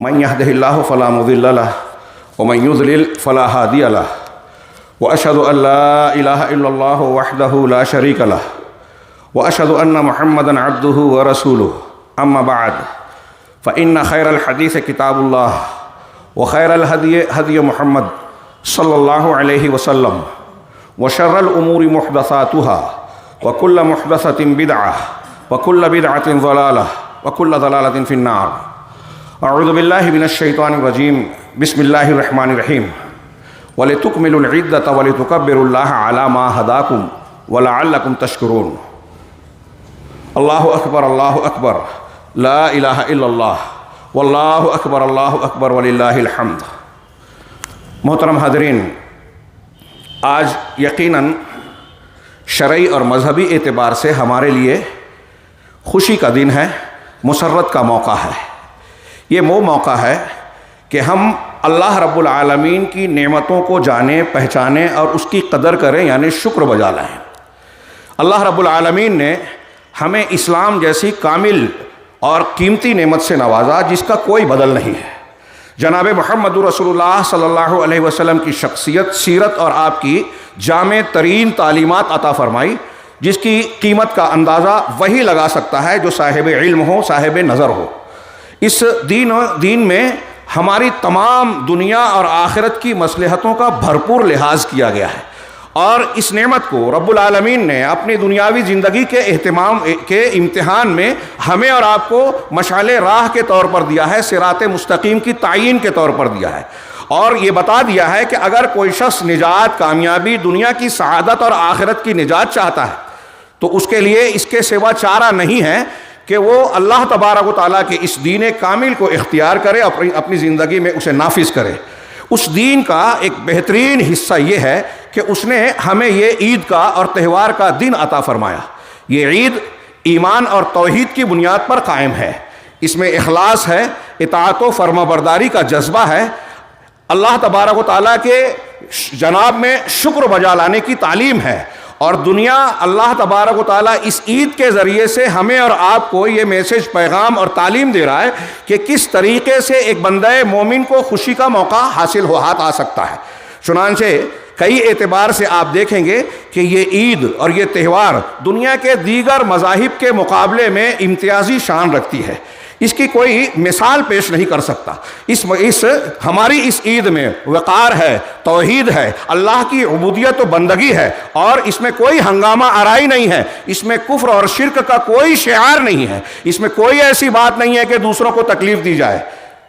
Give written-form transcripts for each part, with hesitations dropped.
من يهده الله فلا مضل له ومن يضلل فلا هادي له وأشهد أن لا إله إلا الله وحده لا شريك له وأشهد أن محمدا عبده ورسوله أما بعد فإن خير الحديث كتاب الله وخير الهدي هدي محمد صلى الله عليه وسلم وشر الأمور محدثاتها وكل محدثة بدعة وكل بدعة ضلالة وكل ضلالة في النار. اعوذ باللہ من الشیطان الرجیم. بسم اللہ الرحمن الرحیم. وَلِتُكْمِلُوا الْعِدَّةَ وَلِتُكَبِّرُوا اللَّهَ عَلَى مَا هَدَاكُمْ وَلَعَلَّكُمْ تَشْكُرُونَ. اللہ اکبر اللہ اکبر لا الہ الا اللہ واللہ اکبر وللہ الحمد. محترم حاضرین، آج یقیناً شرعی اور مذہبی اعتبار سے ہمارے لیے خوشی کا دن ہے، مسرت کا موقع ہے. یہ وہ موقع ہے کہ ہم اللہ رب العالمین کی نعمتوں کو جانیں، پہچانیں اور اس کی قدر کریں، یعنی شکر بجا لائیں. اللہ رب العالمین نے ہمیں اسلام جیسی کامل اور قیمتی نعمت سے نوازا جس کا کوئی بدل نہیں ہے. جناب محمد رسول اللہ صلی اللہ علیہ وسلم کی شخصیت، سیرت اور آپ کی جامع ترین تعلیمات عطا فرمائی جس کی قیمت کا اندازہ وہی لگا سکتا ہے جو صاحب علم ہو، صاحب نظر ہو. اس دین میں ہماری تمام دنیا اور آخرت کی مصلحتوں کا بھرپور لحاظ کیا گیا ہے، اور اس نعمت کو رب العالمین نے اپنی دنیاوی زندگی کے اہتمام کے امتحان میں ہمیں اور آپ کو مشعل راہ کے طور پر دیا ہے، صراط مستقیم کی تعیین کے طور پر دیا ہے، اور یہ بتا دیا ہے کہ اگر کوئی شخص نجات، کامیابی، دنیا کی سعادت اور آخرت کی نجات چاہتا ہے تو اس کے لیے اس کے سوا چارہ نہیں ہے کہ وہ اللہ تبارک و تعالیٰ کے اس دین کامل کو اختیار کرے، اپنی زندگی میں اسے نافذ کرے. اس دین کا ایک بہترین حصہ یہ ہے کہ اس نے ہمیں یہ عید کا اور تہوار کا دن عطا فرمایا. یہ عید ایمان اور توحید کی بنیاد پر قائم ہے. اس میں اخلاص ہے، اطاعت و فرما برداری کا جذبہ ہے، اللہ تبارک و تعالیٰ کے جناب میں شکر بجا لانے کی تعلیم ہے، اور دنیا اللہ تبارک و تعالیٰ اس عید کے ذریعے سے ہمیں اور آپ کو یہ میسج، پیغام اور تعلیم دے رہا ہے کہ کس طریقے سے ایک بندہ مومن کو خوشی کا موقع حاصل ہاتھ آ سکتا ہے. چنانچہ کئی اعتبار سے آپ دیکھیں گے کہ یہ عید اور یہ تہوار دنیا کے دیگر مذاہب کے مقابلے میں امتیازی شان رکھتی ہے. اس کی کوئی مثال پیش نہیں کر سکتا. ہماری اس عید میں وقار ہے، توحید ہے، اللہ کی عبودیت و بندگی ہے، اور اس میں کوئی ہنگامہ آرائی نہیں ہے، اس میں کفر اور شرک کا کوئی شعار نہیں ہے، اس میں کوئی ایسی بات نہیں ہے کہ دوسروں کو تکلیف دی جائے.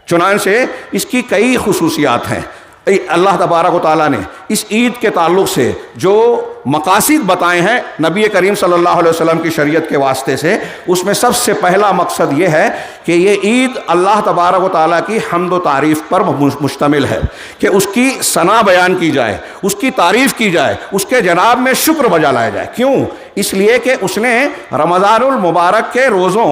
چنانچہ اس کی کئی خصوصیات ہیں. اللہ تبارک و تعالیٰ نے اس عید کے تعلق سے جو مقاصد بتائے ہیں نبی کریم صلی اللہ علیہ وسلم کی شریعت کے واسطے سے، اس میں سب سے پہلا مقصد یہ ہے کہ یہ عید اللہ تبارک و تعالیٰ کی حمد و تعریف پر مشتمل ہے، کہ اس کی ثنا بیان کی جائے، اس کی تعریف کی جائے، اس کے جناب میں شکر بجا لایا جائے. کیوں؟ اس لیے کہ اس نے رمضان المبارک کے روزوں،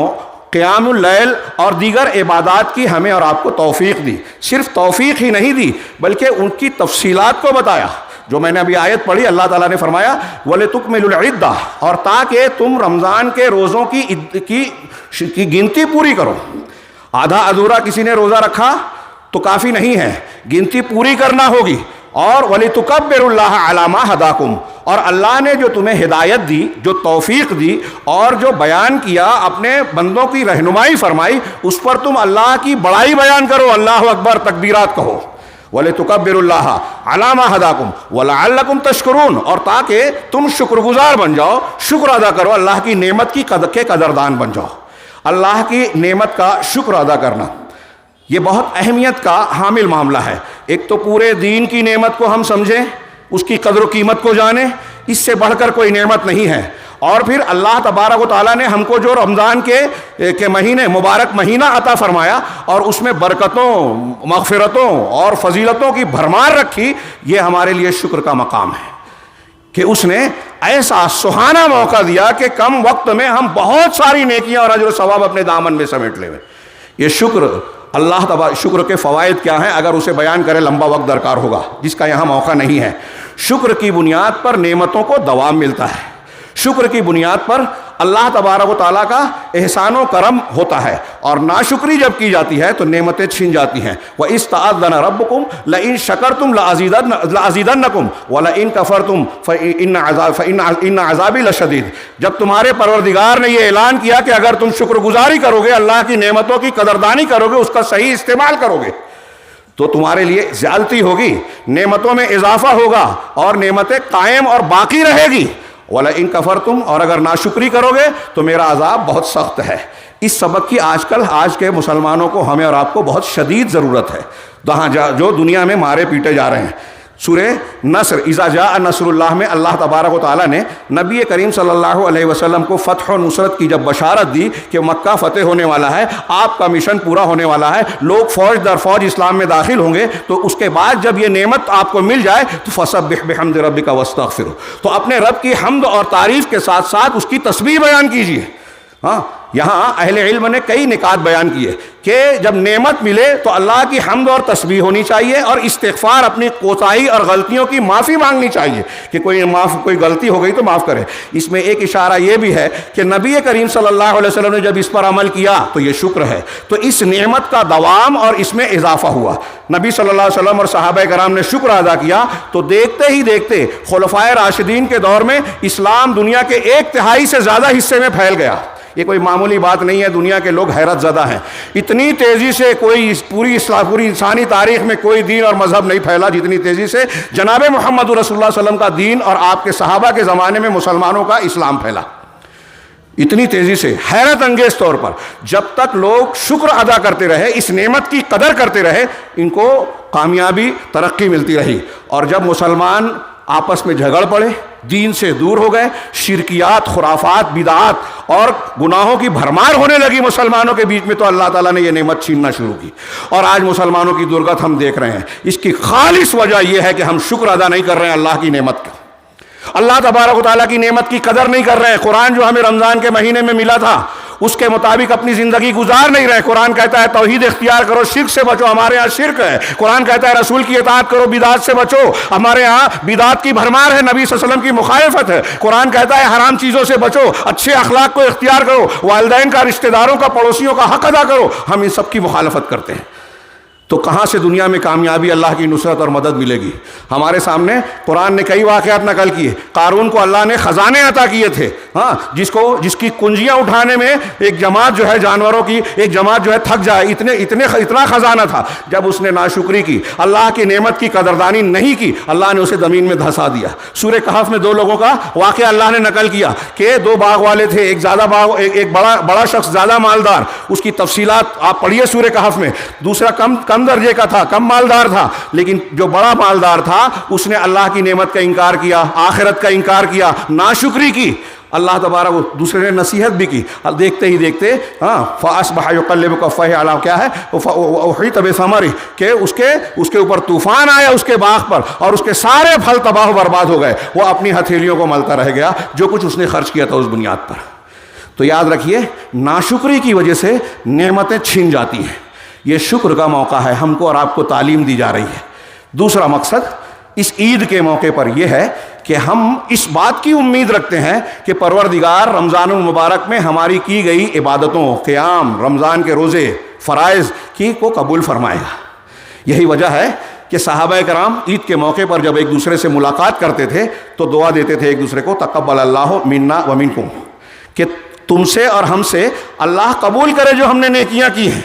قیام اللیل اور دیگر عبادات کی ہمیں اور آپ کو توفیق دی. صرف توفیق ہی نہیں دی بلکہ ان کی تفصیلات کو بتایا. جو میں نے ابھی آیت پڑھی، اللہ تعالیٰ نے فرمایا وَلِتُكْمِلُوا الْعِدَّةَ، اور تاکہ تم رمضان کے روزوں کی گنتی پوری کرو. آدھا ادھورا کسی نے روزہ رکھا تو کافی نہیں ہے، گنتی پوری کرنا ہوگی. اور وَلِتُكَبِّرُوا اللَّهَ عَلَى مَا هَدَاكُمْ، اور اللہ نے جو تمہیں ہدایت دی، جو توفیق دی اور جو بیان کیا، اپنے بندوں کی رہنمائی فرمائی، اس پر تم اللہ کی بڑائی بیان کرو، اللہ اکبر، تکبیرات کہو. وَلِتُكَبِّرُوا اللَّهَ عَلَى مَا هَدَاكُمْ وَلَعَلَّكُمْ تَشْكُرُونَ، اور تاکہ تم شکر گزار بن جاؤ، شکر ادا کرو، اللہ کی نعمت کی قدردان بن جاؤ. اللہ کی نعمت کا شکر ادا کرنا یہ بہت اہمیت کا حامل معاملہ ہے. ایک تو پورے دین کی نعمت کو ہم سمجھیں، اس کی قدر و قیمت کو جانیں، اس سے بڑھ کر کوئی نعمت نہیں ہے. اور پھر اللہ تبارک و تعالیٰ نے ہم کو جو رمضان کے مہینے، مبارک مہینہ عطا فرمایا اور اس میں برکتوں، مغفرتوں اور فضیلتوں کی بھرمار رکھی، یہ ہمارے لیے شکر کا مقام ہے کہ اس نے ایسا سہانا موقع دیا کہ کم وقت میں ہم بہت ساری نیکیاں اور اجر و ثواب اپنے دامن میں سمیٹ لے. یہ شکر کے فوائد کیا ہیں؟ اگر اسے بیان کرے لمبا وقت درکار ہوگا، جس کا یہاں موقع نہیں ہے. شکر کی بنیاد پر نعمتوں کو دوام ملتا ہے. شکر کی بنیاد پر اللہ تبارک و تعالیٰ کا احسان و کرم ہوتا ہے، اور ناشکری جب کی جاتی ہے تو نعمتیں چھن جاتی ہیں۔ وَإِذْ تَعَذَّنَ رَبُّكُمْ لَئِن شَكَرْتُمْ لَأَزِيدَنَّكُمْ وَلَئِن كَفَرْتُمْ فَإِنَّ عَذَابِي لَشَدِيدٌ۔ جب تمہارے پروردگار نے یہ اعلان کیا کہ اگر تم شکر گزاری کرو گے، اللہ کی نعمتوں کی قدردانی کرو گے، اس کا صحیح استعمال کرو گے، تو تمہارے لیے زیادتی ہوگی، نعمتوں میں اضافہ ہوگا اور نعمتیں قائم اور باقی رہے گی۔ وَلَئِن كَفَرْتُمْ، اور اگر ناشکری کرو گے تو میرا عذاب بہت سخت ہے۔ اس سبق کی آج کے مسلمانوں کو، ہمیں اور آپ کو بہت شدید ضرورت ہے، جو دنیا میں مارے پیٹے جا رہے ہیں۔ سورہ نصر اذا جاء نصر اللہ میں اللہ تبارک و تعالیٰ نے نبی کریم صلی اللہ علیہ وسلم کو فتح و نصرت کی جب بشارت دی کہ مکہ فتح ہونے والا ہے، آپ کا مشن پورا ہونے والا ہے، لوگ فوج در فوج اسلام میں داخل ہوں گے، تو اس کے بعد جب یہ نعمت آپ کو مل جائے تو فسبح بحمد ربک واستغفرہ، تو اپنے رب کی حمد اور تعریف کے ساتھ ساتھ اس کی تسبیح بیان کیجیے۔ ہاں، یہاں اہل علم نے کئی نکات بیان کیے کہ جب نعمت ملے تو اللہ کی حمد اور تسبیح ہونی چاہیے، اور استغفار، اپنی کوتاہی اور غلطیوں کی معافی مانگنی چاہیے کہ کوئی غلطی ہو گئی تو معاف کرے۔ اس میں ایک اشارہ یہ بھی ہے کہ نبی کریم صلی اللہ علیہ وسلم نے جب اس پر عمل کیا تو یہ شکر ہے، تو اس نعمت کا دوام اور اس میں اضافہ ہوا۔ نبی صلی اللہ علیہ وسلم اور صحابہ کرام نے شکر ادا کیا تو دیکھتے ہی دیکھتے خلفائے راشدین کے دور میں اسلام دنیا کے 1/3 سے زیادہ حصے میں پھیل گیا۔ یہ کوئی معمولی بات نہیں ہے، دنیا کے لوگ حیرت زدہ ہیں، اتنی تیزی سے کوئی پوری انسانی تاریخ میں کوئی دین اور مذہب نہیں پھیلا جتنی تیزی سے جناب محمد رسول اللہ صلی اللہ علیہ وسلم کا دین اور آپ کے صحابہ کے زمانے میں مسلمانوں کا اسلام پھیلا، اتنی تیزی سے، حیرت انگیز طور پر۔ جب تک لوگ شکر ادا کرتے رہے، اس نعمت کی قدر کرتے رہے، ان کو کامیابی، ترقی ملتی رہی۔ اور جب مسلمان آپس میں جھگڑ پڑے، دین سے دور ہو گئے، شرکیات، خرافات، بدعات اور گناہوں کی بھرمار ہونے لگی مسلمانوں کے بیچ میں، تو اللہ تعالیٰ نے یہ نعمت چھیننا شروع کی، اور آج مسلمانوں کی درگت ہم دیکھ رہے ہیں۔ اس کی خالص وجہ یہ ہے کہ ہم شکر ادا نہیں کر رہے ہیں اللہ کی نعمت کا، اللہ تبارک و تعالیٰ کی نعمت کی قدر نہیں کر رہے ہیں۔ قرآن جو ہمیں رمضان کے مہینے میں ملا تھا اس کے مطابق اپنی زندگی گزار نہیں رہے۔ قرآن کہتا ہے توحید اختیار کرو، شرک سے بچو، ہمارے ہاں شرک ہے۔ قرآن کہتا ہے رسول کی اطاعت کرو، بدعات سے بچو، ہمارے ہاں بدعات کی بھرمار ہے، نبی صلی اللہ علیہ وسلم کی مخالفت ہے۔ قرآن کہتا ہے حرام چیزوں سے بچو، اچھے اخلاق کو اختیار کرو، والدین کا، رشتہ داروں کا، پڑوسیوں کا حق ادا کرو۔ ہم ان سب کی مخالفت کرتے ہیں، تو کہاں سے دنیا میں کامیابی، اللہ کی نصرت اور مدد ملے گی؟ ہمارے سامنے قرآن نے کئی واقعات نقل کیے۔ قارون کو اللہ نے خزانے عطا کیے تھے، ہاں، جس کی کنجیاں اٹھانے میں ایک جماعت جو ہے، جانوروں کی ایک جماعت جو ہے تھک جائے، اتنا خزانہ تھا۔ جب اس نے ناشکری کی، اللہ کی نعمت کی قدردانی نہیں کی، اللہ نے اسے زمین میں دھسا دیا۔ سورہ کہف میں 2 لوگوں کا واقعہ اللہ نے نقل کیا کہ 2 باغ والے تھے، ایک بڑا شخص زیادہ مالدار، اس کی تفصیلات آپ پڑھیے سورہ کہف میں۔ دوسرا کم درجے کا تھا، کم مالدار تھا، لیکن جو بڑا مالدار تھا اس نے اللہ کی نعمت کا انکار کیا، آخرت کا انکار کیا، ناشکری کی۔ اللہ تبارک دوسرے نے نصیحت بھی کی، دیکھتے ہی دیکھتے فَأَصْبَحَ يُقَلِّبُ كَفَّيْهِ عَلَىٰ، کیا ہے، وَأُحِيطَ بِثَمَرِهِ، کہ اس کے اوپر طوفان آیا اس کے باغ پر اور اس کے سارے پھل تباہ و برباد ہو گئے، وہ اپنی ہتھیلیوں کو ملتا رہ گیا جو کچھ اس نے خرچ کیا تھا اس بنیاد پر۔ تو یاد رکھیے، ناشکری کی وجہ سے نعمتیں چھن جاتی ہیں۔ یہ شکر کا موقع ہے، ہم کو اور آپ کو تعلیم دی جا رہی ہے۔ دوسرا مقصد اس عید کے موقع پر یہ ہے کہ ہم اس بات کی امید رکھتے ہیں کہ پروردگار رمضان المبارک میں ہماری کی گئی عبادتوں، قیام، رمضان کے روزے، فرائض کی کو قبول فرمائے گا۔ یہی وجہ ہے کہ صحابہ کرام عید کے موقع پر جب ایک دوسرے سے ملاقات کرتے تھے تو دعا دیتے تھے ایک دوسرے کو، تقبل اللہ منا و منکم، کہ تم سے اور ہم سے اللہ قبول کرے جو ہم نے نیکیاں کی ہیں،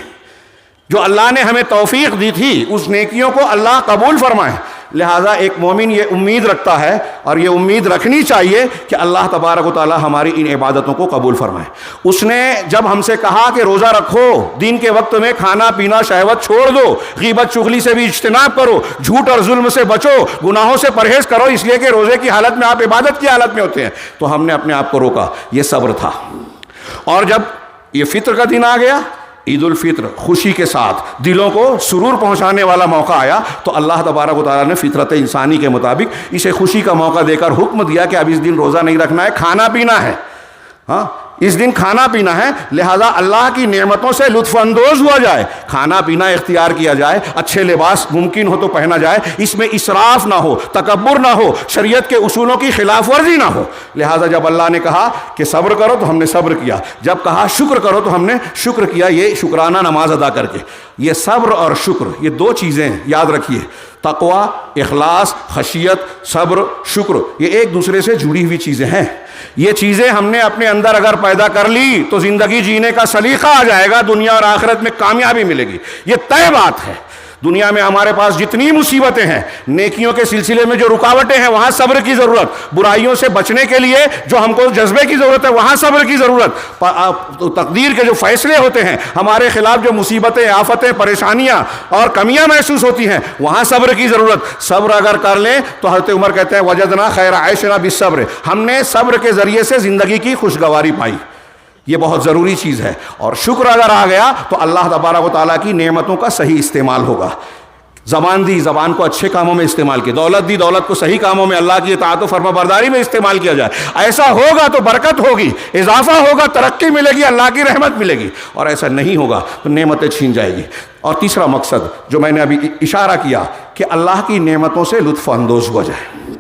جو اللہ نے ہمیں توفیق دی تھی اس نیکیوں کو اللہ قبول فرمائے۔ لہٰذا ایک مومن یہ امید رکھتا ہے اور یہ امید رکھنی چاہیے کہ اللہ تبارک و تعالی ہماری ان عبادتوں کو قبول فرمائے۔ اس نے جب ہم سے کہا کہ روزہ رکھو، دین کے وقت میں کھانا پینا شہوت چھوڑ دو، غیبت چغلی سے بھی اجتناب کرو، جھوٹ اور ظلم سے بچو، گناہوں سے پرہیز کرو، اس لیے کہ روزے کی حالت میں آپ عبادت کی حالت میں ہوتے ہیں، تو ہم نے اپنے آپ کو روکا۔ یہ صبر تھا۔ اور جب یہ فطر کا دن آ گیا، عید الفطر، خوشی کے ساتھ دلوں کو سرور پہنچانے والا موقع آیا، تو اللہ تبارک و تعالیٰ نے فطرت انسانی کے مطابق اسے خوشی کا موقع دے کر حکم دیا کہ اب اس دن روزہ نہیں رکھنا ہے، کھانا پینا ہے۔ ہاں، اس دن کھانا پینا ہے، لہذا اللہ کی نعمتوں سے لطف اندوز ہوا جائے، کھانا پینا اختیار کیا جائے، اچھے لباس ممکن ہو تو پہنا جائے، اس میں اسراف نہ ہو، تکبر نہ ہو، شریعت کے اصولوں کی خلاف ورزی نہ ہو۔ لہذا جب اللہ نے کہا کہ صبر کرو تو ہم نے صبر کیا، جب کہا شکر کرو تو ہم نے شکر کیا، یہ شکرانہ نماز ادا کر کے۔ یہ صبر اور شکر، یہ دو چیزیں یاد رکھیے، تقوی، اخلاص، خشیت، صبر، شکر، یہ ایک دوسرے سے جڑی ہوئی چیزیں ہیں۔ یہ چیزیں ہم نے اپنے اندر اگر پیدا کر لی تو زندگی جینے کا سلیقہ آ جائے گا، دنیا اور آخرت میں کامیابی ملے گی، یہ طے بات ہے۔ دنیا میں ہمارے پاس جتنی مصیبتیں ہیں، نیکیوں کے سلسلے میں جو رکاوٹیں ہیں وہاں صبر کی ضرورت، برائیوں سے بچنے کے لیے جو ہم کو جذبے کی ضرورت ہے وہاں صبر کی ضرورت، تقدیر کے جو فیصلے ہوتے ہیں، ہمارے خلاف جو مصیبتیں، آفتیں، پریشانیاں اور کمیاں محسوس ہوتی ہیں وہاں صبر کی ضرورت۔ صبر اگر کر لیں تو حضرت عمر کہتے ہیں وجدنا خیر عیشنا بالصبر، ہم نے صبر کے ذریعے سے زندگی کی خوشگواری پائی، یہ بہت ضروری چیز ہے۔ اور شکر اگر آ گیا تو اللہ تبارک و تعالیٰ کی نعمتوں کا صحیح استعمال ہوگا۔ زبان دی، زبان کو اچھے کاموں میں استعمال کیا، دولت دی، دولت کو صحیح کاموں میں، اللہ کی اطاعت و فرما برداری میں استعمال کیا جائے، ایسا ہوگا تو برکت ہوگی، اضافہ ہوگا، ترقی ملے گی، اللہ کی رحمت ملے گی، اور ایسا نہیں ہوگا تو نعمتیں چھین جائے گی۔ اور تیسرا مقصد جو میں نے ابھی اشارہ کیا کہ اللہ کی نعمتوں سے لطف اندوز ہوا جائے،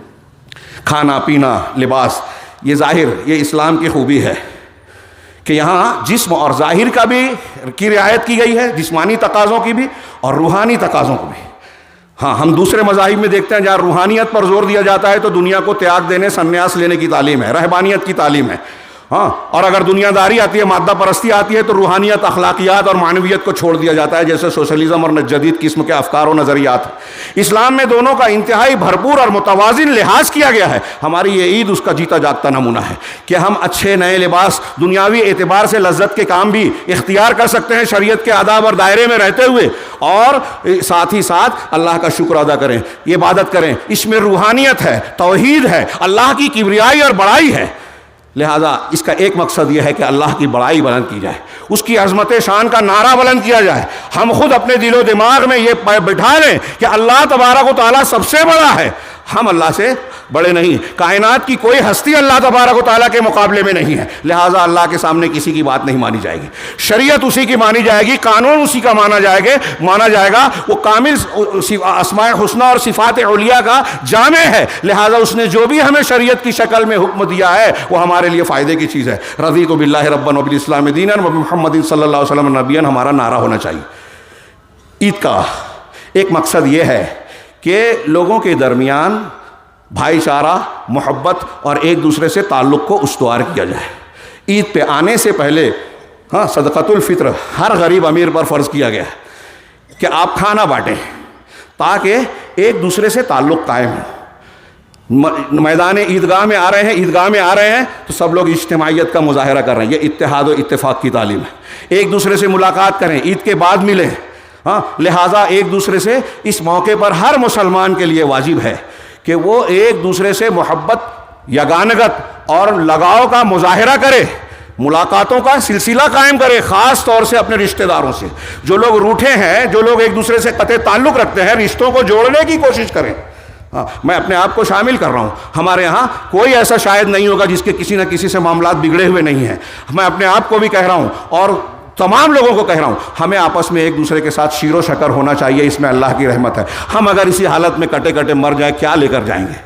کھانا پینا، لباس، یہ ظاہر، یہ اسلام کی خوبی ہے کہ یہاں جسم اور ظاہر کا بھی کی رعایت کی گئی ہے، جسمانی تقاضوں کی بھی اور روحانی تقاضوں کو بھی۔ ہاں، ہم دوسرے مذاہب میں دیکھتے ہیں جہاں روحانیت پر زور دیا جاتا ہے تو دنیا کو تیاگ دینے، سنیاس لینے کی تعلیم ہے، رہبانیت کی تعلیم ہے۔ ہاں، اور اگر دنیا داری آتی ہے، مادہ پرستی آتی ہے تو روحانیت، اخلاقیات اور معنویت کو چھوڑ دیا جاتا ہے، جیسے سوشلزم اور جدید قسم کے افکار و نظریات۔ اسلام میں دونوں کا انتہائی بھرپور اور متوازن لحاظ کیا گیا ہے۔ ہماری یہ عید اس کا جیتا جاگتا نمونہ ہے کہ ہم اچھے نئے لباس، دنیاوی اعتبار سے لذت کے کام بھی اختیار کر سکتے ہیں شریعت کے آداب اور دائرے میں رہتے ہوئے، اور ساتھ ہی ساتھ اللہ کا شکر ادا کریں، عبادت کریں، اس میں روحانیت ہے، توحید ہے، اللہ کی کبریائی اور بڑائی ہے۔ لہذا اس کا ایک مقصد یہ ہے کہ اللہ کی بڑائی بلند کی جائے، اس کی عظمت شان کا نعرہ بلند کیا جائے، ہم خود اپنے دل و دماغ میں یہ بٹھا لیں کہ اللہ تبارک و تعالیٰ سب سے بڑا ہے، ہم اللہ سے بڑے نہیں، کائنات کی کوئی ہستی اللہ تبارک و تعالیٰ کے مقابلے میں نہیں ہے، لہٰذا اللہ کے سامنے کسی کی بات نہیں مانی جائے گی، شریعت اسی کی مانی جائے گی، قانون اسی کا مانا جائے گا، وہ کامل اسماء حسنہ اور صفات علیہ کا جامع ہے، لہٰذا اس نے جو بھی ہمیں شریعت کی شکل میں حکم دیا ہے وہ ہمارے لیے فائدے کی چیز ہے۔ رضیت باللہ ربا وبالاسلام دینا وبمحمد صلی اللہ علیہ وسلم نبیا، ہمارا نعرہ ہونا چاہیے۔ عید کا ایک مقصد یہ ہے کہ لوگوں کے درمیان بھائی چارہ، محبت اور ایک دوسرے سے تعلق کو استوار کیا جائے۔ عید پہ آنے سے پہلے صدقۃ الفطر ہر غریب امیر پر فرض کیا گیا ہے کہ آپ کھانا بانٹیں تاکہ ایک دوسرے سے تعلق قائم ہو۔ میدان عیدگاہ میں آ رہے ہیں تو سب لوگ اجتماعیت کا مظاہرہ کر رہے ہیں، یہ اتحاد و اتفاق کی تعلیم ہے۔ ایک دوسرے سے ملاقات کریں، عید کے بعد ملیں، لہٰذا ایک دوسرے سے اس موقع پر ہر مسلمان کے لیے واجب ہے کہ وہ ایک دوسرے سے محبت، یگانگت اور لگاؤ کا مظاہرہ کرے، ملاقاتوں کا سلسلہ قائم کرے، خاص طور سے اپنے رشتہ داروں سے۔ جو لوگ روٹھے ہیں، جو لوگ ایک دوسرے سے قطع تعلق رکھتے ہیں، رشتوں کو جوڑنے کی کوشش کریں۔ میں اپنے آپ کو شامل کر رہا ہوں، ہمارے ہاں کوئی ایسا شاید نہیں ہوگا جس کے کسی نہ کسی سے معاملات بگڑے ہوئے نہیں ہیں۔ میں اپنے آپ کو بھی کہہ رہا ہوں اور تمام لوگوں کو کہہ رہا ہوں، ہمیں آپس میں ایک دوسرے کے ساتھ شیر و شکر ہونا چاہیے، اس میں اللہ کی رحمت ہے۔ ہم اگر اسی حالت میں کٹے کٹے مر جائیں کیا لے کر جائیں گے؟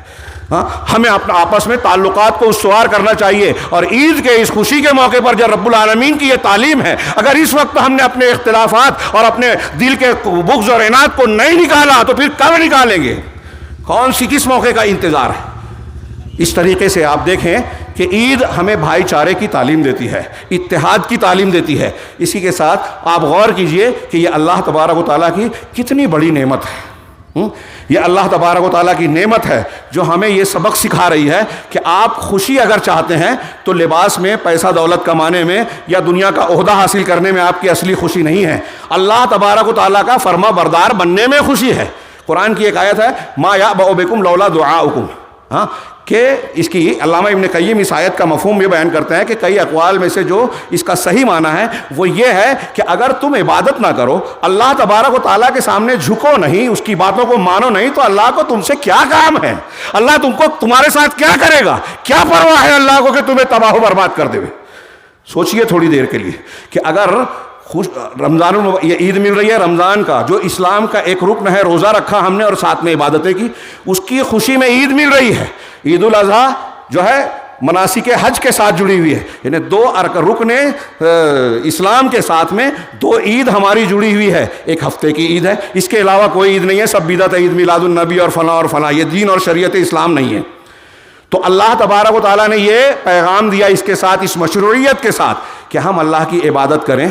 ہمیں اپنا آپس میں تعلقات کو استوار کرنا چاہیے، اور عید کے اس خوشی کے موقع پر جب رب العالمین کی یہ تعلیم ہے، اگر اس وقت ہم نے اپنے اختلافات اور اپنے دل کے بغض اور عناد کو نہیں نکالا تو پھر کب نکالیں گے؟ کون سی کس موقع کا انتظار ہے؟ اس طریقے سے آپ دیکھیں کہ عید ہمیں بھائی چارے کی تعلیم دیتی ہے، اتحاد کی تعلیم دیتی ہے۔ اسی کے ساتھ آپ غور کیجئے کہ یہ اللہ تبارک و تعالیٰ کی کتنی بڑی نعمت ہے۔ یہ اللہ تبارک و تعالیٰ کی نعمت ہے جو ہمیں یہ سبق سکھا رہی ہے کہ آپ خوشی اگر چاہتے ہیں تو لباس میں، پیسہ دولت کمانے میں یا دنیا کا عہدہ حاصل کرنے میں آپ کی اصلی خوشی نہیں ہے، اللہ تبارک و تعالیٰ کا فرما بردار بننے میں خوشی ہے۔ قرآن کی ایک آیت ہے ما یعبأ بکم لولا دعاؤکم، کہ اس کی علامہ ابن قیم اس آیت کا مفہوم یہ بیان کرتے ہیں کہ کئی اقوال میں سے جو اس کا صحیح معنی ہے وہ یہ ہے کہ اگر تم عبادت نہ کرو، اللہ تبارک و تعالیٰ کے سامنے جھکو نہیں، اس کی باتوں کو مانو نہیں، تو اللہ کو تم سے کیا کام ہے؟ اللہ تمہارے ساتھ کیا کرے گا؟ کیا پرواہ ہے اللہ کو کہ تمہیں تباہ و برباد کر دے؟ سوچئے تھوڑی دیر کے لیے کہ اگر رمضان یہ عید مل رہی ہے رمضان کا، جو اسلام کا ایک رکن ہے، روزہ رکھا ہم نے اور ساتھ میں عبادتیں کی، اس کی خوشی میں عید مل رہی ہے. عید الاضحیٰ جو ہے مناسک حج کے ساتھ جڑی ہوئی ہے، یعنی دو رکن اسلام کے ساتھ میں دو عید ہماری جڑی ہوئی ہے. ایک ہفتے کی عید ہے، اس کے علاوہ کوئی عید نہیں ہے، سب بدعت ہے، عید میلاد النبی اور فلاں، یہ دین اور شریعت اسلام نہیں ہے. تو اللہ تبارک و تعالیٰ نے یہ پیغام دیا اس کے ساتھ، اس مشروعیت کے ساتھ، کہ ہم اللہ کی عبادت کریں،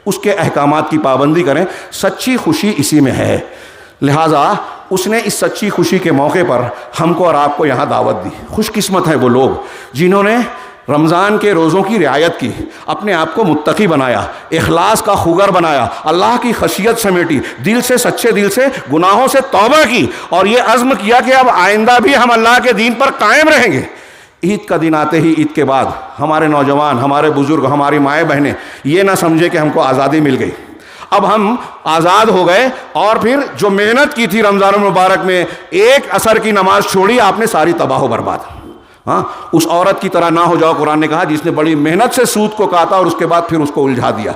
اس کے احکامات کی پابندی کریں. سچی خوشی اسی میں ہے. لہٰذا اس نے اس سچی خوشی کے موقع پر ہم کو اور آپ کو یہاں دعوت دی. خوش قسمت ہیں وہ لوگ جنہوں نے رمضان کے روزوں کی رعایت کی، اپنے آپ کو متقی بنایا، اخلاص کا خوگر بنایا، اللہ کی خشیت سمیٹی، دل سے سچے دل سے گناہوں سے توبہ کی، اور یہ عزم کیا کہ اب آئندہ بھی ہم اللہ کے دین پر قائم رہیں گے. عید کا دن آتے ہی، عید کے بعد ہمارے نوجوان، ہمارے بزرگ، ہماری مائیں بہنیں یہ نہ سمجھے کہ ہم کو آزادی مل گئی، اب ہم آزاد ہو گئے، اور پھر جو محنت کی تھی رمضان المبارک میں، ایک عصر کی نماز چھوڑی آپ نے، ساری تباہ و برباد. ہاں، اس عورت کی طرح نہ ہو جاؤ، قرآن نے کہا، جس نے بڑی محنت سے سود کو کاٹا اور اس کے بعد پھر اس کو الجھا دیا.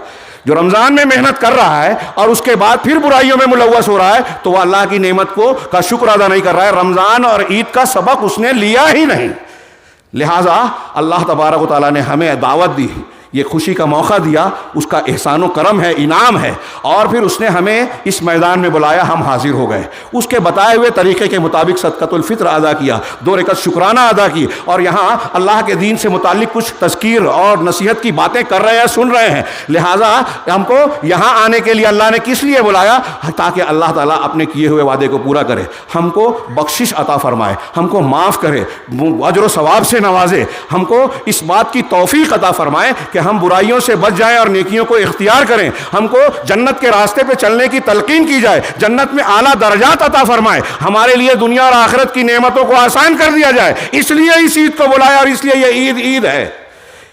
جو رمضان میں محنت کر رہا ہے اور اس کے بعد پھر برائیوں میں ملوث ہو رہا ہے، تو وہ اللہ کی نعمت کا شکر ادا نہیں کر رہا ہے. رمضان اور عید کا سبق اس نے لیا ہی نہیں. لہٰذا اللہ تبارک و تعالیٰ نے ہمیں دعوت دی، یہ خوشی کا موقع دیا، اس کا احسان و کرم ہے، انعام ہے، اور پھر اس نے ہمیں اس میدان میں بلایا، ہم حاضر ہو گئے. اس کے بتائے ہوئے طریقے کے مطابق صدقۃ الفطر ادا کیا، 2 رکعت شکرانہ ادا کی، اور یہاں اللہ کے دین سے متعلق کچھ تذکیر اور نصیحت کی باتیں کر رہے ہیں، سن رہے ہیں. لہٰذا ہم کو یہاں آنے کے لیے اللہ نے کس لیے بلایا؟ تاکہ اللہ تعالیٰ اپنے کیے ہوئے وعدے کو پورا کرے، ہم کو بخشش عطا فرمائے، ہم کو معاف کرے، اجر و ثواب سے نوازے، ہم کو اس بات کی توفیق عطا فرمائے کہ ہم برائیوں سے بچ جائیں اور نیکیوں کو اختیار کریں، ہم کو جنت کے راستے پہ چلنے کی تلقین کی جائے، جنت میں اعلیٰ درجات عطا فرمائے، ہمارے لیے دنیا اور آخرت کی نعمتوں کو آسان کر دیا جائے. اس لیے اس عید کو بلایا، اور اس لیے یہ عید ہے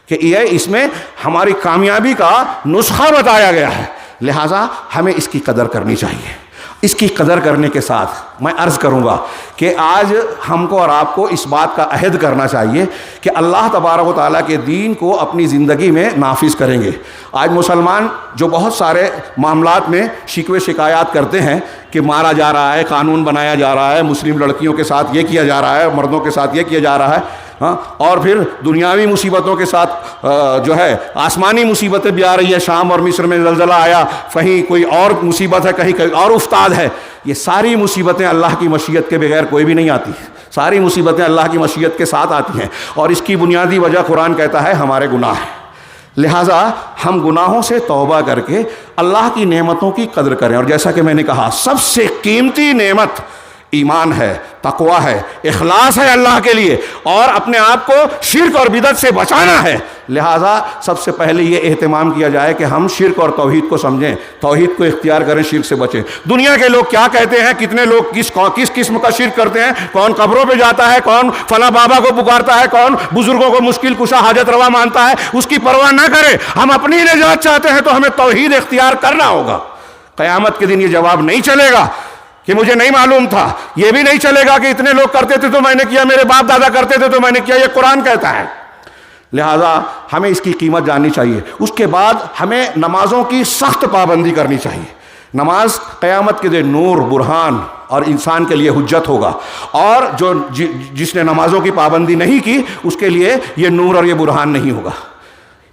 کہ یہ اس میں ہماری کامیابی کا نسخہ بتایا گیا ہے. لہٰذا ہمیں اس کی قدر کرنی چاہیے. اس کی قدر کرنے کے ساتھ میں عرض کروں گا کہ آج ہم کو اور آپ کو اس بات کا عہد کرنا چاہیے کہ اللہ تبارک و تعالیٰ کے دین کو اپنی زندگی میں نافذ کریں گے. آج مسلمان جو بہت سارے معاملات میں شکوے شکایات کرتے ہیں کہ مارا جا رہا ہے، قانون بنایا جا رہا ہے، مسلم لڑکیوں کے ساتھ یہ کیا جا رہا ہے، مردوں کے ساتھ یہ کیا جا رہا ہے، ہاں، اور پھر دنیاوی مصیبتوں کے ساتھ جو ہے آسمانی مصیبتیں بھی آ رہی ہے. شام اور مصر میں زلزلہ آیا، کہیں کوئی اور مصیبت ہے، کہیں اور افتاد ہے. یہ ساری مصیبتیں اللہ کی مشیت کے بغیر کوئی بھی نہیں آتی، ساری مصیبتیں اللہ کی مشیت کے ساتھ آتی ہیں، اور اس کی بنیادی وجہ قرآن کہتا ہے ہمارے گناہ ہیں. لہٰذا ہم گناہوں سے توبہ کر کے اللہ کی نعمتوں کی قدر کریں. اور جیسا کہ میں نے کہا، سب سے قیمتی نعمت ایمان ہے، تقوی ہے، اخلاص ہے اللہ کے لیے، اور اپنے آپ کو شرک اور بدعت سے بچانا ہے. لہٰذا سب سے پہلے یہ اہتمام کیا جائے کہ ہم شرک اور توحید کو سمجھیں، توحید کو اختیار کریں، شرک سے بچیں. دنیا کے لوگ کیا کہتے ہیں، کتنے لوگ کس قسم کا شرک کرتے ہیں، کون قبروں پہ جاتا ہے، کون فلاں بابا کو پکارتا ہے، کون بزرگوں کو مشکل کشا حاجت روا مانتا ہے، اس کی پرواہ نہ کرے. ہم اپنی نجات چاہتے ہیں تو ہمیں توحید اختیار کرنا ہوگا. قیامت کے دن یہ جواب نہیں چلے گا کہ مجھے نہیں معلوم تھا، یہ بھی نہیں چلے گا کہ اتنے لوگ کرتے تھے تو میں نے کیا، میرے باپ دادا کرتے تھے تو میں نے کیا. یہ قرآن کہتا ہے. لہٰذا ہمیں اس کی قیمت جاننی چاہیے. اس کے بعد ہمیں نمازوں کی سخت پابندی کرنی چاہیے. نماز قیامت کے دن نور، برہان اور انسان کے لیے حجت ہوگا، اور جو جس نے نمازوں کی پابندی نہیں کی اس کے لیے یہ نور اور یہ برہان نہیں ہوگا،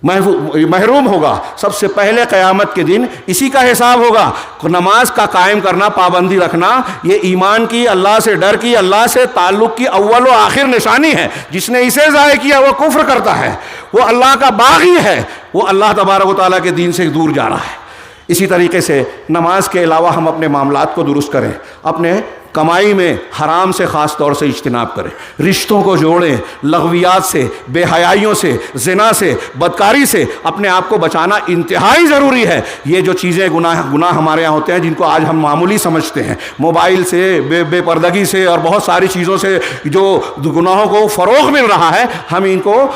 محروم ہوگا. سب سے پہلے قیامت کے دن اسی کا حساب ہوگا. نماز کا قائم کرنا، پابندی رکھنا، یہ ایمان کی، اللہ سے ڈر کی، اللہ سے تعلق کی اول و آخر نشانی ہے. جس نے اسے ضائع کیا وہ کفر کرتا ہے، وہ اللہ کا باغی ہے، وہ اللہ تبارک و تعالیٰ کے دین سے دور جا رہا ہے. اسی طریقے سے نماز کے علاوہ ہم اپنے معاملات کو درست کریں، اپنے کمائی میں حرام سے خاص طور سے اجتناب کریں، رشتوں کو جوڑیں، لغویات سے، بے حیائیوں سے، زنا سے، بدکاری سے اپنے آپ کو بچانا انتہائی ضروری ہے. یہ جو چیزیں گناہ ہمارے یہاں ہوتے ہیں جن کو آج ہم معمولی سمجھتے ہیں، موبائل سے، بے پردگی سے اور بہت ساری چیزوں سے جو گناہوں کو فروغ مل رہا ہے، ہم ان کو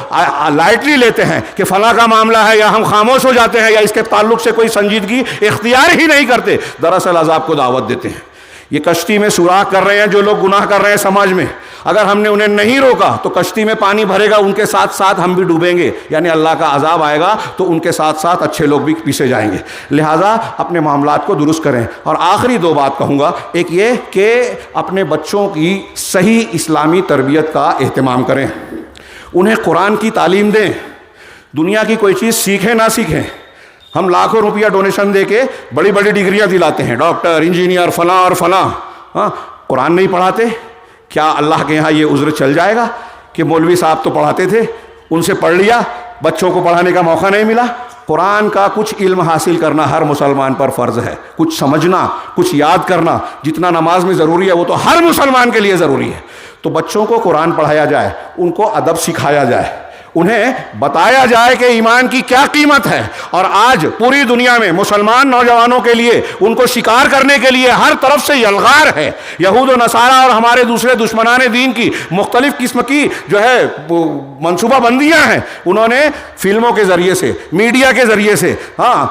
لائٹلی لیتے ہیں کہ فلاں کا معاملہ ہے، یا ہم خاموش ہو جاتے ہیں، یا اس کے تعلق سے کوئی سنجیدگی اختیار ہی نہیں کرتے. دراصل عذاب کو دعوت دیتے ہیں. یہ کشتی میں سوراخ کر رہے ہیں جو لوگ گناہ کر رہے ہیں سماج میں، اگر ہم نے انہیں نہیں روکا تو کشتی میں پانی بھرے گا، ان کے ساتھ ساتھ ہم بھی ڈوبیں گے، یعنی اللہ کا عذاب آئے گا تو ان کے ساتھ ساتھ اچھے لوگ بھی پیچھے جائیں گے۔ لہٰذا اپنے معاملات کو درست کریں۔ اور آخری دو بات کہوں گا، ایک یہ کہ اپنے بچوں کی صحیح اسلامی تربیت کا اہتمام کریں، انہیں قرآن کی تعلیم دیں، دنیا کی کوئی چیز سیکھیں نہ سیکھیں۔ ہم لاکھوں روپیہ ڈونیشن دے کے بڑی بڑی ڈگریاں دلاتے ہیں، ڈاکٹر، انجینئر، فلاں اور فلاں، قرآن نہیں پڑھاتے۔ کیا اللہ کے یہاں یہ عذر چل جائے گا کہ مولوی صاحب تو پڑھاتے تھے، ان سے پڑھ لیا، بچوں کو پڑھانے کا موقع نہیں ملا؟ قرآن کا کچھ علم حاصل کرنا ہر مسلمان پر فرض ہے، کچھ سمجھنا، کچھ یاد کرنا، جتنا نماز میں ضروری ہے وہ تو ہر مسلمان کے لیے ضروری ہے۔ تو بچوں کو قرآن پڑھایا جائے، ان کو ادب سکھایا جائے، انہیں بتایا جائے کہ ایمان کی کیا قیمت ہے۔ اور آج پوری دنیا میں مسلمان نوجوانوں کے لیے، ان کو شکار کرنے کے لیے ہر طرف سے یلغار ہے۔ یہود و نصارہ اور ہمارے دوسرے دشمنان دین کی مختلف قسم کی جو ہے منصوبہ بندیاں ہیں، انہوں نے فلموں کے ذریعے سے، میڈیا کے ذریعے سے،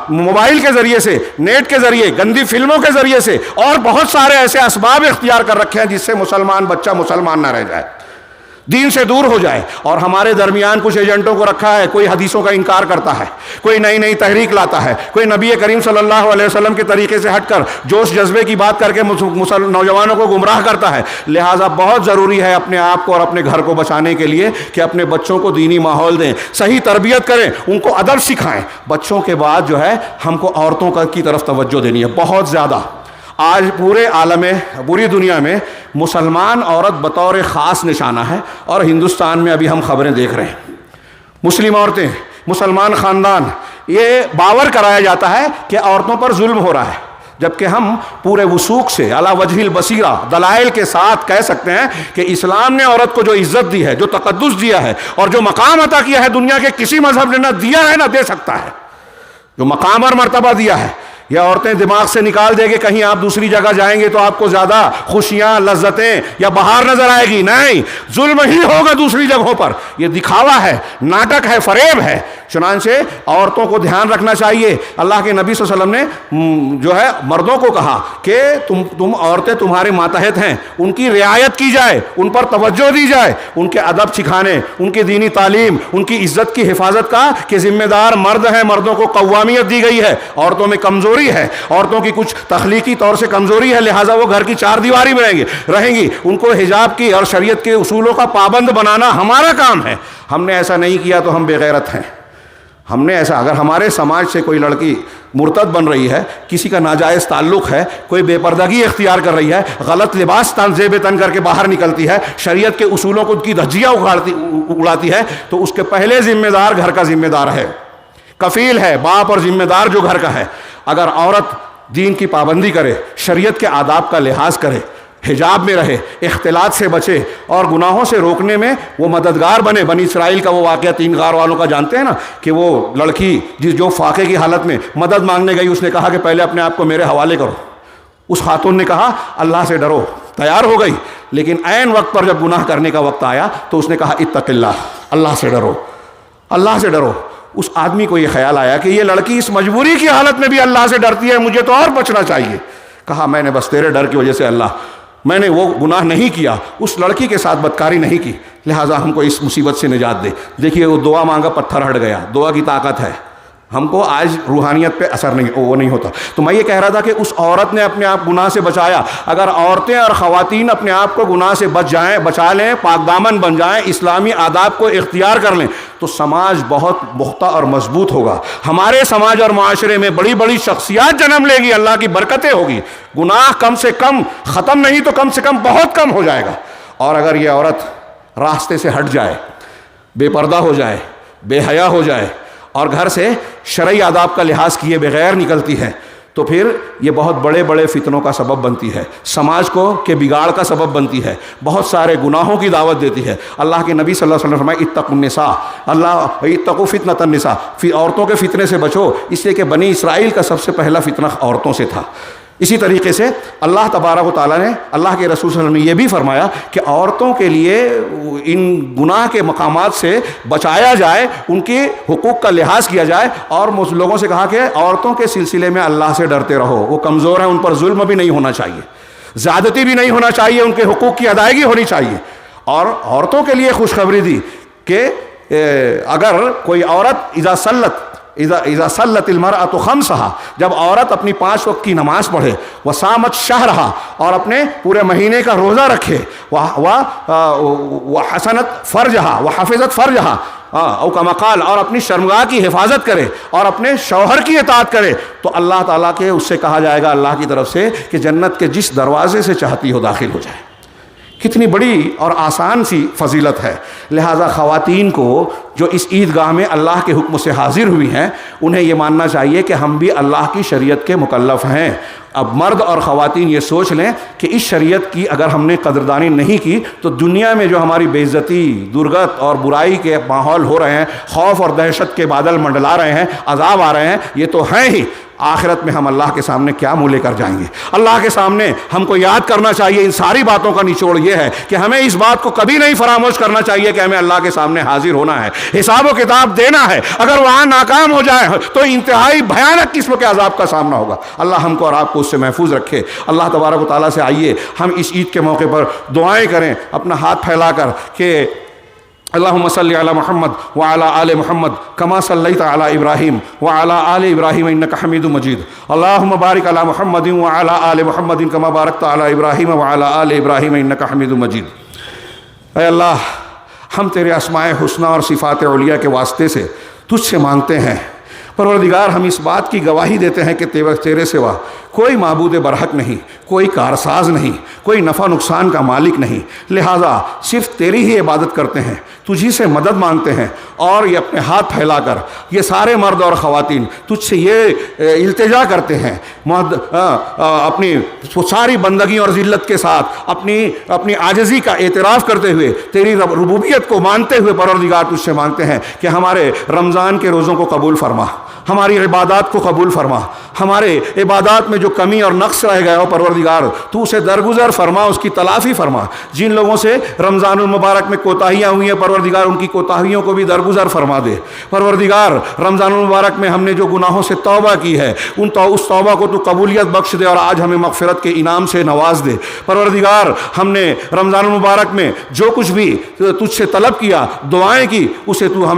موبائل کے ذریعے سے، نیٹ کے ذریعے، گندی فلموں کے ذریعے سے اور بہت سارے ایسے اسباب اختیار کر رکھے ہیں جس سے مسلمان بچہ مسلمان نہ رہ جائے، دین سے دور ہو جائے۔ اور ہمارے درمیان کچھ ایجنٹوں کو رکھا ہے، کوئی حدیثوں کا انکار کرتا ہے، کوئی نئی نئی تحریک لاتا ہے، کوئی نبی کریم صلی اللہ علیہ وسلم کے طریقے سے ہٹ کر جوش جذبے کی بات کر کے نوجوانوں کو گمراہ کرتا ہے۔ لہٰذا بہت ضروری ہے اپنے آپ کو اور اپنے گھر کو بچانے کے لیے کہ اپنے بچوں کو دینی ماحول دیں، صحیح تربیت کریں، ان کو ادب سکھائیں۔ بچوں کے بعد جو ہے ہم کو عورتوں کی طرف توجہ دینی ہے بہت زیادہ۔ آج پورے عالم میں، پوری دنیا میں مسلمان عورت بطور خاص نشانہ ہے، اور ہندوستان میں ابھی ہم خبریں دیکھ رہے ہیں، مسلم عورتیں، مسلمان خاندان، یہ باور کرایا جاتا ہے کہ عورتوں پر ظلم ہو رہا ہے، جبکہ ہم پورے وثوق سے علی وجہ البصیرہ دلائل کے ساتھ کہہ سکتے ہیں کہ اسلام نے عورت کو جو عزت دی ہے، جو تقدس دیا ہے اور جو مقام عطا کیا ہے، دنیا کے کسی مذہب نے نہ دیا ہے نہ دے سکتا ہے۔ جو مقام اور مرتبہ دیا ہے، یہ عورتیں دماغ سے نکال دے گے، کہیں آپ دوسری جگہ جائیں گے تو آپ کو زیادہ خوشیاں، لذتیں یا بہار نظر آئے گی، نہیں، ظلم ہی ہوگا دوسری جگہوں پر۔ یہ دکھاوا ہے، ناٹک ہے، فریب ہے۔ چنانچہ عورتوں کو دھیان رکھنا چاہیے۔ اللہ کے نبی صلی اللہ علیہ وسلم نے جو ہے مردوں کو کہا کہ تم عورتیں تمہارے ماتحت ہیں، ان کی رعایت کی جائے، ان پر توجہ دی جائے، ان کے ادب سکھانے، ان کی دینی تعلیم، ان کی عزت کی حفاظت کا کہ ذمہ دار مرد ہیں، مردوں کو قوامیت دی گئی ہے۔ عورتوں میں کمزوری ہے، عورتوں کی کچھ تخلیقی طور سے کمزوری ہے، لہٰذا وہ گھر کی چار دیواری میں رہیں گی۔ ان کو حجاب کی اور شریعت کے اصولوں کا پابند بنانا ہمارا کام ہے۔ ہم نے ایسا نہیں کیا تو ہم بے غیرت ہیں۔ ہم نے ایسا، اگر ہمارے سماج سے کوئی لڑکی مرتد بن رہی ہے، کسی کا ناجائز تعلق ہے، کوئی بے پردگی اختیار کر رہی ہے، غلط لباس زیب تن کر کے باہر نکلتی ہے، شریعت کے اصولوں کو کی دھجیاں اڑاتی ہے، تو اس کے پہلے ذمہ دار گھر کا ذمہ دار ہے، کفیل ہے، باپ اور ذمہ دار جو گھر کا ہے۔ اگر عورت دین کی پابندی کرے، شریعت کے آداب کا لحاظ کرے، حجاب میں رہے، اختلاط سے بچے اور گناہوں سے روکنے میں وہ مددگار بنے۔ بنی اسرائیل کا وہ واقعہ 3 غار والوں کا جانتے ہیں نا، کہ وہ لڑکی جو فاقے کی حالت میں مدد مانگنے گئی، اس نے کہا کہ پہلے اپنے آپ کو میرے حوالے کرو۔ اس خاتون نے کہا اللہ سے ڈرو، تیار ہو گئی، لیکن عین وقت پر جب گناہ کرنے کا وقت آیا تو اس نے کہا اتق اللہ، اللہ سے ڈرو، اللہ سے ڈرو۔ اس آدمی کو یہ خیال آیا کہ یہ لڑکی اس مجبوری کی حالت میں بھی اللہ سے ڈرتی ہے، مجھے تو اور بچنا چاہیے۔ کہا میں نے بس تیرے ڈر کی وجہ سے اللہ، میں نے وہ گناہ نہیں کیا، اس لڑکی کے ساتھ بدکاری نہیں کی، لہٰذا ہم کو اس مصیبت سے نجات دے۔ دیکھیے وہ دعا مانگا، پتھر ہٹ گیا۔ دعا کی طاقت ہے۔ ہم کو آج روحانیت پہ اثر نہیں ہوتا۔ تو میں یہ کہہ رہا تھا کہ اس عورت نے اپنے آپ گناہ سے بچایا۔ اگر عورتیں اور خواتین اپنے آپ کو گناہ سے بچا لیں، پاک دامن بن جائیں، اسلامی آداب کو اختیار کر لیں، تو سماج بہت پختہ اور مضبوط ہوگا۔ ہمارے سماج اور معاشرے میں بڑی بڑی شخصیات جنم لے گی، اللہ کی برکتیں ہوگی، گناہ کم سے کم ختم نہیں تو کم سے کم بہت کم ہو جائے گا۔ اور اگر یہ عورت راستے سے ہٹ جائے، بے پردہ ہو جائے، بے حیا ہو جائے اور گھر سے شرعی آداب کا لحاظ کیے بغیر نکلتی ہے، تو پھر یہ بہت بڑے بڑے فتنوں کا سبب بنتی ہے، سماج کو کے بگاڑ کا سبب بنتی ہے، بہت سارے گناہوں کی دعوت دیتی ہے۔ اللہ کے نبی صلی اللہ علیہ وسلم نے فرمایا اتقوا النساء، اتقوا فتنۃ النساء، عورتوں کے فتنے سے بچو، اس لیے کہ بنی اسرائیل کا سب سے پہلا فتنہ عورتوں سے تھا۔ اسی طریقے سے اللہ تبارک و تعالیٰ نے، اللہ کے رسول صلی اللہ علیہ وسلم نے یہ بھی فرمایا کہ عورتوں کے لیے ان گناہ کے مقامات سے بچایا جائے، ان کے حقوق کا لحاظ کیا جائے، اور لوگوں سے کہا کہ عورتوں کے سلسلے میں اللہ سے ڈرتے رہو، وہ کمزور ہیں، ان پر ظلم بھی نہیں ہونا چاہیے، زیادتی بھی نہیں ہونا چاہیے، ان کے حقوق کی ادائیگی ہونی چاہیے۔ اور عورتوں کے لیے خوشخبری دی کہ اگر کوئی عورت اذا صلت المرأة خمسها، جب عورت اپنی 5 وقت کی نماز پڑھے، وصامت شہرها، اور اپنے پورے مہینے کا روزہ رکھے، وحسنت فرجها وحفظت فرجها، او کما قال، اور اپنی شرمگاہ کی حفاظت کرے اور اپنے شوہر کی اطاعت کرے، تو اللہ تعالیٰ کے اس سے کہا جائے گا اللہ کی طرف سے کہ جنت کے جس دروازے سے چاہتی ہو داخل ہو جائے۔ کتنی بڑی اور آسان سی فضیلت ہے۔ لہٰذا خواتین کو جو اس عیدگاہ میں اللہ کے حکم سے حاضر ہوئی ہیں، انہیں یہ ماننا چاہیے کہ ہم بھی اللہ کی شریعت کے مکلف ہیں۔ اب مرد اور خواتین یہ سوچ لیں کہ اس شریعت کی اگر ہم نے قدردانی نہیں کی تو دنیا میں جو ہماری بے عزتی، درگت اور برائی کے ماحول ہو رہے ہیں، خوف اور دہشت کے بادل منڈلا رہے ہیں، عذاب آ رہے ہیں، یہ تو ہیں ہی، آخرت میں ہم اللہ کے سامنے کیا منہ لے کر جائیں گے؟ اللہ کے سامنے ہم کو یاد کرنا چاہیے۔ ان ساری باتوں کا نچوڑ یہ ہے کہ ہمیں اس بات کو کبھی نہیں فراموش کرنا چاہیے کہ ہمیں اللہ کے سامنے حاضر ہونا ہے، حساب و کتاب دینا ہے۔ اگر وہاں ناکام ہو جائے تو انتہائی بھیانک قسم کے عذاب کا سامنا ہوگا۔ اللہ ہم کو اور آپ کو اس سے محفوظ رکھے۔ اللہ تبارک و تعالیٰ سے آئیے ہم اس عید کے موقع پر دعائیں کریں اپنا ہاتھ پھیلا کر کہ اللہم صلی علی محمد وعلی آل محمد کما صلیت علی ابراہیم وعلی آل ابراہیم انک حمید مجید، اللہم بارک علی محمد وعلی آل محمد کما بارکت علی ابراہیم وعلی آل ابراہیم انک حمید مجید۔ اے اللہ، ہم تیرے اسماء حسنہ اور صفات علیہ کے واسطے سے تجھ سے مانگتے ہیں، پروردگار ہم اس بات کی گواہی دیتے ہیں کہ تیرے سوا کوئی معبود برحق نہیں، کوئی کارساز نہیں، کوئی نفع نقصان کا مالک نہیں، لہٰذا صرف تیری ہی عبادت کرتے ہیں، تجھی سے مدد مانگتے ہیں، اور یہ اپنے ہاتھ پھیلا کر یہ سارے مرد اور خواتین تجھ سے یہ التجا کرتے ہیں، اپنی ساری بندگی اور ذلت کے ساتھ اپنی عاجزی کا اعتراف کرتے ہوئے، تیری ربوبیت کو مانتے ہوئے پروردگار تجھ سے مانگتے ہیں کہ ہمارے رمضان کے روزوں کو قبول فرما، ہماری عبادات کو قبول فرما، ہمارے عبادات میں جو کمی اور نقص رہ گئے ہو پروردگار تو اسے درگزر فرما، اس کی تلافی فرما۔ جن لوگوں سے رمضان المبارک میں کوتاہیاں ہوئی ہیں پروردگار ان کی کوتاہیوں کو بھی درگزر فرما دے۔ پروردگار رمضان المبارک میں ہم نے جو گناہوں سے توبہ کی ہے اس توبہ کو تو قبولیت بخش دے اور آج ہمیں مغفرت کے انعام سے نواز دے۔ پروردگار ہم نے رمضان المبارک میں جو کچھ بھی تجھ سے طلب کیا، دعائیں کی، اسے تو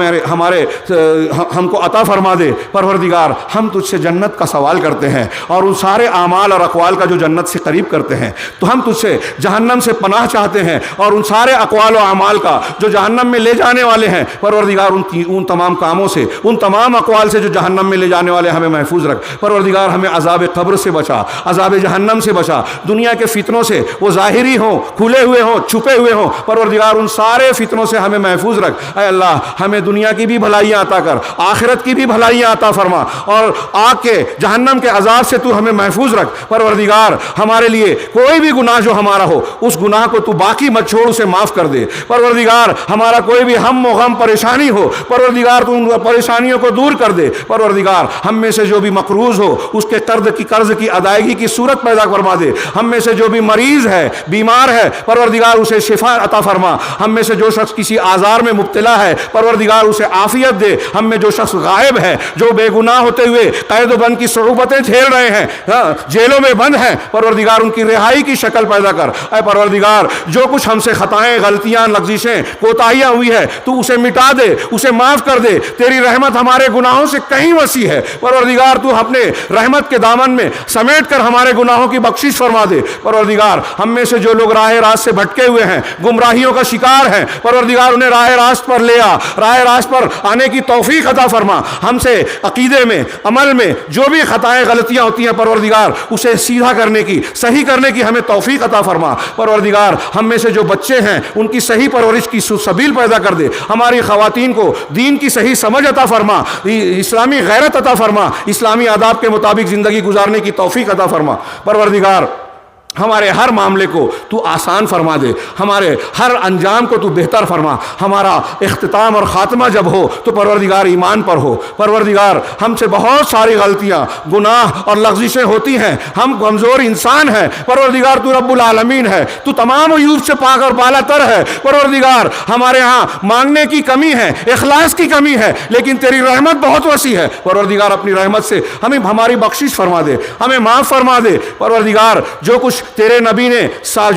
ہم کو عطا فرما دے۔ پروردگار ہم تجھ سے جنت کا سوال کرتے ہیں اور ان سارے اعمال اور اقوال کا جو جنت سے قریب کرتے ہیں، تو ہم تجھ سے جہنم سے پناہ چاہتے ہیں اور ان سارے اقوال و اعمال کا جو جہنم میں لے جانے والے ہیں پروردگار ان تمام کاموں سے، ان تمام اقوال سے جو جہنم میں لے جانے والے ہمیں محفوظ رکھ۔ پروردگار ہمیں عذاب قبر سے بچا، عذاب جہنم سے بچا، دنیا کے فتنوں سے، وہ ظاہری ہوں، کھلے ہوئے ہوں، چھپے ہوئے ہوں، پروردگار ان سارے فتنوں سے ہمیں محفوظ رکھ۔ اے اللہ ہمیں دنیا کی بھی بھلائیاں عطا کر، آخرت کی بھی بھلائیاں عطا فرما، اور آگ کے جہنم کے عذاب سے تو ہمیں محفوظ رکھ۔ پروردگار ہمارے لیے کوئی بھی گناہ جو ہمارا ہو اس گناہ کو تو باقی مت چھوڑ، اسے معاف کر دے۔ پروردگار ہمارا کوئی بھی ہم و غم پریشانی ہو پروردگار تو ان پریشانیوں کو دور کر دے۔ پروردگار ہم میں سے جو بھی مقروض ہو اس کے قرض کی ادائیگی کی صورت پیدا فرما دے۔ ہم میں سے جو بھی مریض ہے، بیمار ہے، پروردگار اسے شفا عطا فرما۔ ہم میں سے جو شخص کسی آزار میں مبتلا ہے پروردگار اسے عافیت دے۔ ہم میں جو شخص غائب ہے، جو بے گناہ ہوتے ہوئے قید و بند کی صعوبتیں جھیل رہے ہیں، جیلوں میں بند ہیں، پروردگار ان کی رہائی کی شکل پیدا کر۔ اے پروردگار جو کچھ ہم سے خطائیں، غلطیاں، لغزشیں، کوتاہیاں ہوئی ہے تو اسے مٹا دے، اسے معاف کر دے۔ تیری رحمت ہمارے گناہوں سے کہیں وسیع ہے، پروردگار تو اپنے رحمت کے دامن میں سمیٹ کر ہمارے گناہوں کی بخشش فرما دے۔ پروردگار ہم میں سے جو لوگ راہ راست سے بھٹکے ہوئے ہیں، گمراہیوں کا شکار ہیں، پروردگار انہیں راہ راست پر لے آ، راہ راست پر آنے کی توفیق عطا فرما۔ ہم سے عقیدے میں، عمل میں جو بھی خطائیں، غلطیاں ہوتی ہیں پروردگار اسے سیدھا کرنے کی، صحیح کرنے کی ہمیں توفیق عطا فرما۔ پروردگار ہم میں سے جو بچے ہیں ان کی صحیح پرورش کی سبیل پیدا کر دے۔ ہماری خواتین کو دین کی صحیح سمجھ عطا فرما، اسلامی غیرت عطا فرما، اسلامی آداب کے مطابق زندگی گزارنے کی توفیق عطا فرما۔ پروردگار ہمارے ہر معاملے کو تو آسان فرما دے، ہمارے ہر انجام کو تو بہتر فرما۔ ہمارا اختتام اور خاتمہ جب ہو تو پروردگار ایمان پر ہو۔ پروردگار ہم سے بہت ساری غلطیاں، گناہ اور لغزشیں ہوتی ہیں، ہم کمزور انسان ہیں، پروردگار تو رب العالمین ہے، تو تمام عیوب سے پاک اور بالا تر ہے۔ پروردگار ہمارے ہاں مانگنے کی کمی ہے، اخلاص کی کمی ہے، لیکن تیری رحمت بہت وسیع ہے۔ پروردگار اپنی رحمت سے ہمیں ہماری بخشش فرما دے، ہمیں معاف فرما دے۔ پروردگار جو کچھ کچھ تیرے نبی نے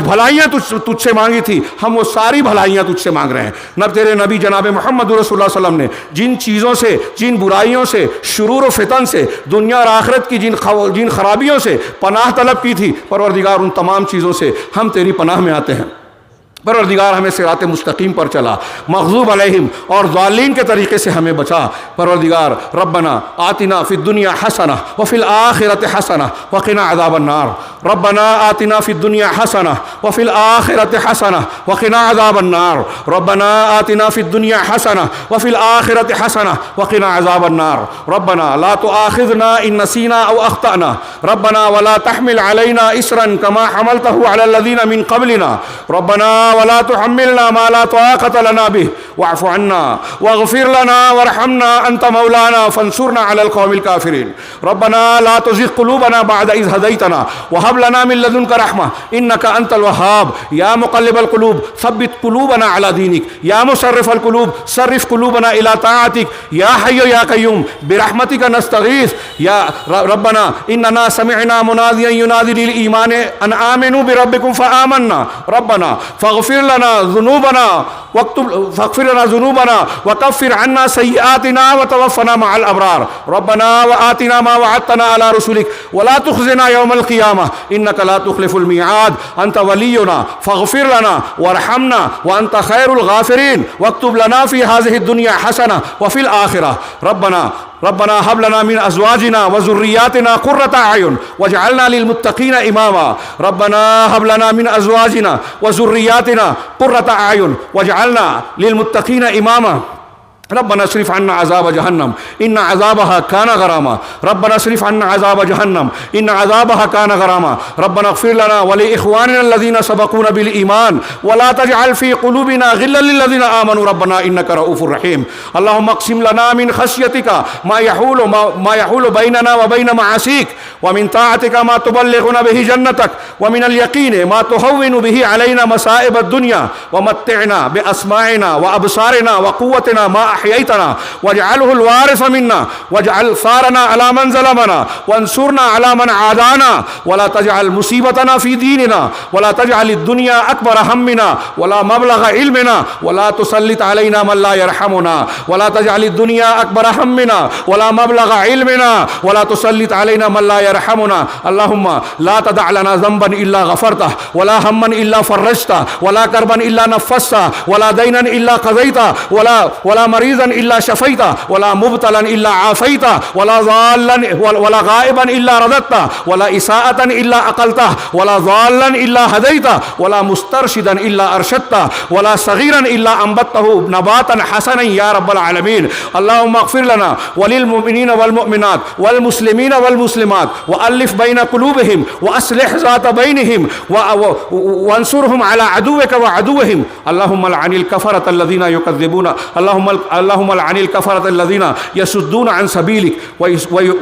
بھلائیاں تجھ سے مانگی تھی، ہم وہ ساری بھلائیاں تجھ سے مانگ رہے ہیں۔ نہ تیرے نبی جناب محمد رسول اللہ صلی اللہ علیہ وسلم نے جن چیزوں سے، جن برائیوں سے، شرور و فتن سے، دنیا اور آخرت کی جن خرابیوں سے پناہ طلب کی تھی، پروردگار ان تمام چیزوں سے ہم تیری پناہ میں آتے ہیں۔ پروردگار ہمیں صراط مستقیم پر چلا، مغضوب علیہم اور ضالین کے طریقے سے ہمیں بچا۔ پروردگار ربنا آتنا فی الدنیا حسنہ وفی الآخرۃ حسنہ وقنا عذاب النار، ربنا آتنا فی الدنیا حسنہ وفی الآخرۃ حسنہ وقنا عذاب النار، ربنا آتنا فی الدنیا حسنہ وفی الآخرۃ حسنہ وقنا عذاب النار، ربنا لا تؤاخذنا ان نسینا او اخطأنا، ربنا ولا تحمل علینا اسرا کما حملته علی الذین من قبلنا، ربنا ولا تحملنا ما لا طاقة لنا به واعف عنا واغفر لنا وارحمنا أنت مولانا فانصرنا على القوم الكافرين، ربنا لا تزغ قلوبنا بعد إذ هديتنا وهب لنا من لدنك رحمة إنك أنت الوهاب، يا مقلب القلوب ثبت قلوبنا على دينك، يا مصرف القلوب صرف قلوبنا إلى طاعتك، يا حي يا قيوم برحمتك نستغيث، يا ربنا إننا سمعنا مناديا ينادي للإيمان أن آمنوا بربكم فآمنا، ربنا فاغفر لنا ذنوبنا وكفر عنا سيئاتنا وتوفنا مع الأبرار، ربنا وآتنا ما وعدتنا على رسلك ولا تخزنا يوم القيامة إنك لا تخلف الميعاد، أنت ولينا فاغفر لنا وارحمنا وأنت خير الغافرين، واكتب لنا في هذه الدنيا حسنة وفي الآخرة، ربنا هب لنا من أزواجنا وذرياتنا قرة أعين واجعلنا للمتقين إماما، ربنا هب لنا من أزواجنا وذرياتنا قرة أعين واجعلنا للمتقين إماما، ربنا اصرف عنا عذاب جهنم إن عذابها كان غراما، ربنا اصرف عنا عذاب جهنم إن عذابها كان غراما، ربنا اغفر لنا ولإخواننا الذين سبقونا بالإيمان ولا تجعل في قلوبنا غلا للذين آمنوا ربنا إنك رؤوف رحيم، اللهم اقسم لنا من خشيتك ما يحول بيننا وبين معاصيك، ومن طاعتك ما تبلغنا به جنتك، ومن اليقين ما تهون به علينا مصائب الدنيا، ومتعنا بأسماعنا وأبصارنا وقوتنا ما أحييتنا واجعله الوارث منا، واجعل ثارنا على من ظلمنا وانصرنا على من عادانا، ولا تجعل مصيبتنا في ديننا، ولا تجعل الدنيا أكبر همنا ولا مبلغ علمنا، ولا تسلط علينا من لا يرحمنا، ولا تجعل الدنيا أكبر همنا ولا مبلغ علمنا، ولا تسلط علينا من لا يرحمنا، اللهم لا تدع لنا ذنبا إلا غفرته ولا هما إلا فرجته ولا كربا إلا نفسته ولا دينا إلا قضيته ولا مريضا إلا شفيته ولا مبتلا إلا عافيته ولا ضالا ولا غائبا إلا رددته ولا إساءة إلا أقلته ولا ضالا إلا هديته ولا مسترشدا إلا أرشدته ولا صغيرا إلا أنبته نباتا حسنا يا رب العالمين، اللهم اغفر لنا وللمؤمنين والمؤمنات والمسلمين والمسلمات وألف بين قلوبهم وأصلح ذات بينهم وانصرهم على عدوك وعدوهم، اللهم لعن الكفرة الذين يكذبون، اللهم لعن الكفرة الذين يصدون عن سبيلك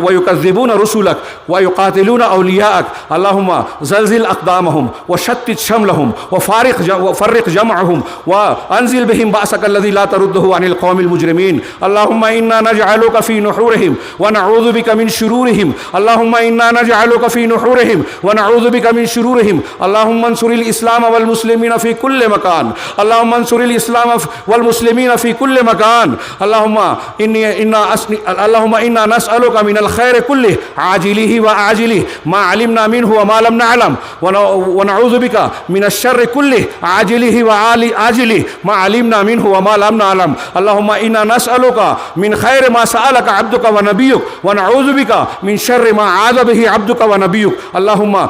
ويكذبون رسلك ويقاتلون أولياءك، اللهم زلزل أقدامهم وشتت شملهم وفرق جمعهم وأنزل بهم بأسك الذي لا ترده عن القوم المجرمين، اللهم إنا نجعلك في نحورهم ونعوذ بك من شرورهم، اللهم إنا نجعلك في نحورهم ونعوذ بك من شرورهم، اللهم انصر الإسلام والمسلمين في كل مكان، اللهم انصر الإسلام والمسلمين في كل مكان، اللهم إنا نسألك من الخير كله عاجله وآجله ما علمنا منه وما لم نعلم، ونعوذ بك من الشر كله عاجله وآجله ما علمنا منه وما لم نعلم، اللهم إنا نسألك من خير ما سألك عبدك ونبيك، ونعوذ بك من شر ما عاذ به عبدك ونبيك، اللهم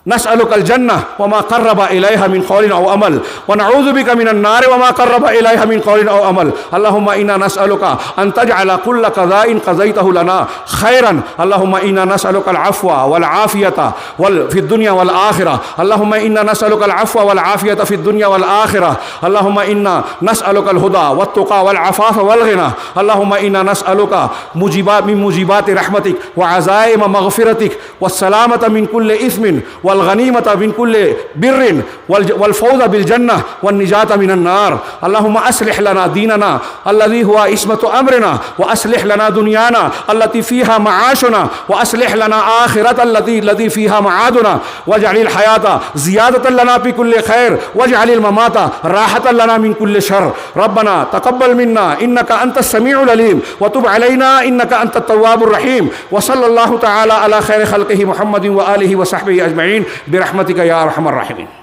نسألك الجنة وما قرب إليها من قول أو عمل، ونعوذ بك من النار وما قرب إليها من قول أو عمل، اللهم إنا نسألك أن تجعل كل قضاء قضيته لنا خيرا، اللهم إنا نسألك العفو والعافية في الدنيا والآخرة، اللهم إنا نسألك العفو والعافية في الدنيا والآخرة، اللهم إنا نسألك الهدى والتقى والعفاف والغنى، اللهم إنا نسألك من موجبات رحمتك وعزائم مغفرتك والسلامة من كل إثم والغنيمة من كل بر والفوز بالجنة والنجاة من النار. اللهم أصلح لنا ديننا الذي هو عصمة أمرنا، وأصلح لنا دنيانا التي فيها معاشنا، وأصلح لنا آخرة التي فيها معادنا، واجعل الحياة زيادة لنا في كل خير، واجعل الممات راحة لنا من كل شر. ربنا تقبل منا إنك أنت السميع العليم، وتب علينا إنك أنت التواب الرحيم. وصلى الله تعالى على خير خلقه محمد وآله وصحبه أجمعين برحمتك يا أرحم الراحمين.